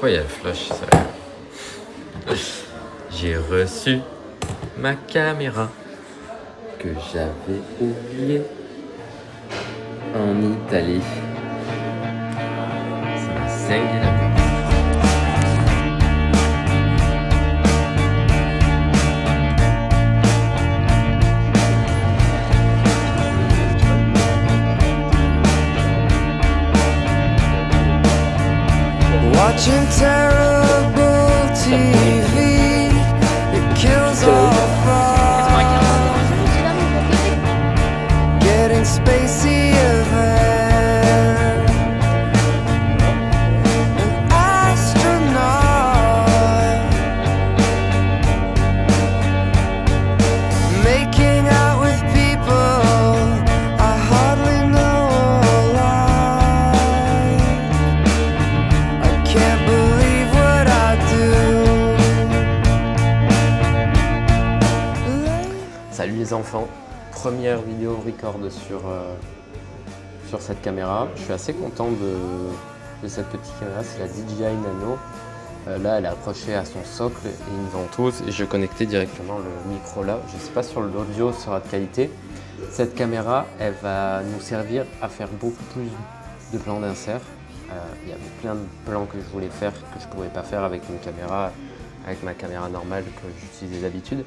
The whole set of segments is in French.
Pourquoi il y a le flash ça? J'ai reçu ma caméra que j'avais oubliée en Italie. Ça m'a cinglé la tête. Watching terrible TV, it kills all fun. Getting spacey event. An astronaut making out with people I hardly know alive. I can't believe what I do. Salut les enfants, première vidéo record sur cette caméra. Je suis assez content de cette petite caméra, c'est la DJI Nano. Là elle est accrochée à son socle et une ventouse et je connectais directement le micro là. Je ne sais pas si l'audio sera de qualité. Cette caméra elle va nous servir à faire beaucoup plus de plans d'insert. Il y avait plein de plans que je voulais faire que je ne pouvais pas faire avec ma caméra normale que j'utilisais d'habitude.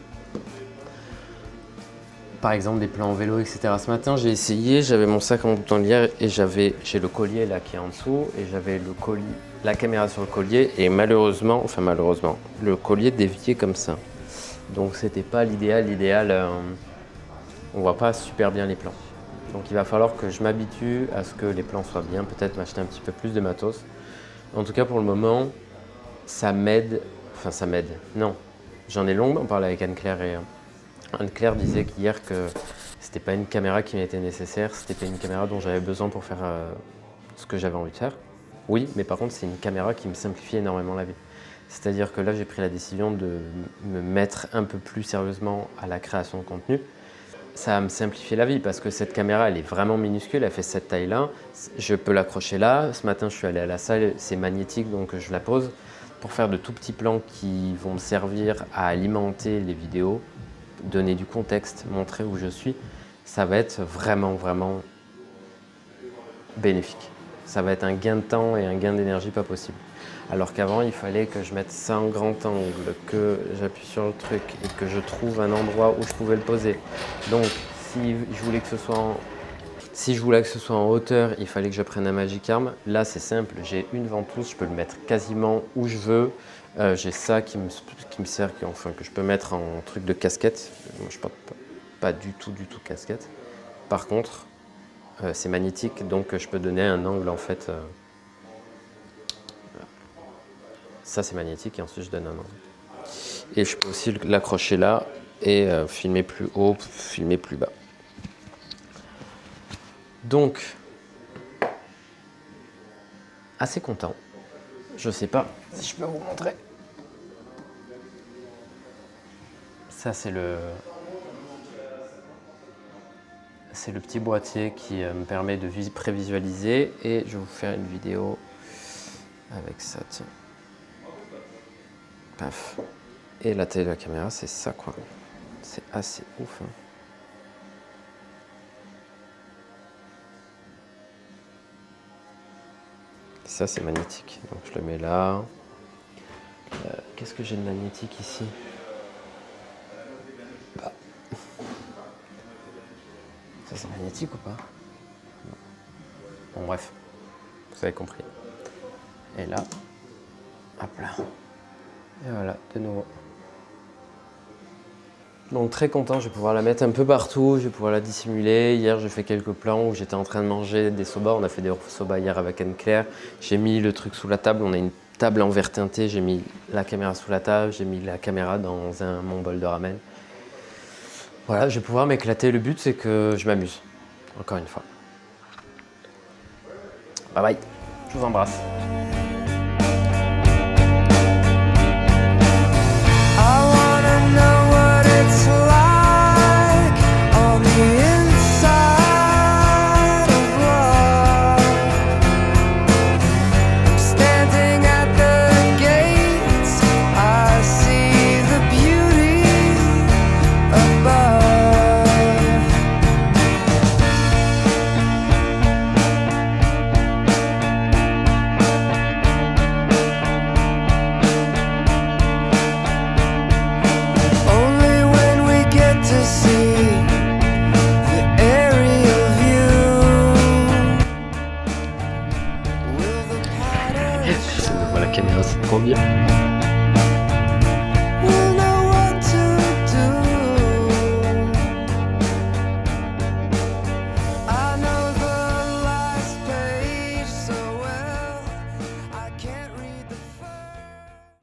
Par exemple des plans en vélo, etc. Ce matin j'ai essayé, j'avais mon sac en bandoulière et j'ai le collier là qui est en dessous et j'avais la caméra sur le collier et malheureusement, le collier déviait comme ça. Donc c'était pas l'idéal, on voit pas super bien les plans. Donc il va falloir que je m'habitue à ce que les plans soient bien, peut-être m'acheter un petit peu plus de matos. En tout cas pour le moment, ça m'aide, non. J'en ai longuement parlé avec Anne-Claire et Anne-Claire disait qu'hier que c'était pas une caméra qui m'était nécessaire, c'était pas une caméra dont j'avais besoin pour faire ce que j'avais envie de faire. Oui, mais par contre c'est une caméra qui me simplifie énormément la vie. C'est-à-dire que là j'ai pris la décision de me mettre un peu plus sérieusement à la création de contenu. Ça va me simplifier la vie parce que cette caméra elle est vraiment minuscule, elle fait cette taille-là. Je peux l'accrocher là. Ce matin je suis allé à la salle, c'est magnétique donc je la pose pour faire de tout petits plans qui vont me servir à alimenter les vidéos, donner du contexte, montrer où je suis. Ça va être vraiment bénéfique. Ça va être un gain de temps et un gain d'énergie pas possible. Alors qu'avant, il fallait que je mette ça en grand angle, que j'appuie sur le truc et que je trouve un endroit où je pouvais le poser. Donc, si je voulais que ce soit en hauteur, il fallait que je prenne un Magikarp. Là, c'est simple, j'ai une ventouse, je peux le mettre quasiment où je veux. J'ai ça qui me sert, que je peux mettre en truc de casquette. Moi, je porte pas du tout casquette. Par contre, c'est magnétique, donc je peux donner un angle en fait. Ça c'est magnétique et ensuite je donne un angle. Et je peux aussi l'accrocher là et filmer plus haut, filmer plus bas. Donc, assez content. Je sais pas si je peux vous montrer. Ça c'est le petit boîtier qui me permet de prévisualiser et je vais vous faire une vidéo avec ça, tiens. Paf. Et la taille de la caméra, c'est ça quoi. C'est assez ouf. Hein. Ça c'est magnétique, donc je le mets là. Qu'est-ce que j'ai de magnétique ici? Bah. Ça c'est magnétique ou pas? Bon bref, vous avez compris. Et là, hop là. Et voilà, de nouveau. Donc très content, je vais pouvoir la mettre un peu partout, je vais pouvoir la dissimuler. Hier, j'ai fait quelques plans où j'étais en train de manger des soba. On a fait des soba hier avec Anne-Claire. J'ai mis le truc sous la table, on a une table en verre teinté. J'ai mis la caméra sous la table, j'ai mis la caméra dans mon bol de ramen. Voilà, je vais pouvoir m'éclater. Le but, c'est que je m'amuse, encore une fois. Bye bye, je vous embrasse. I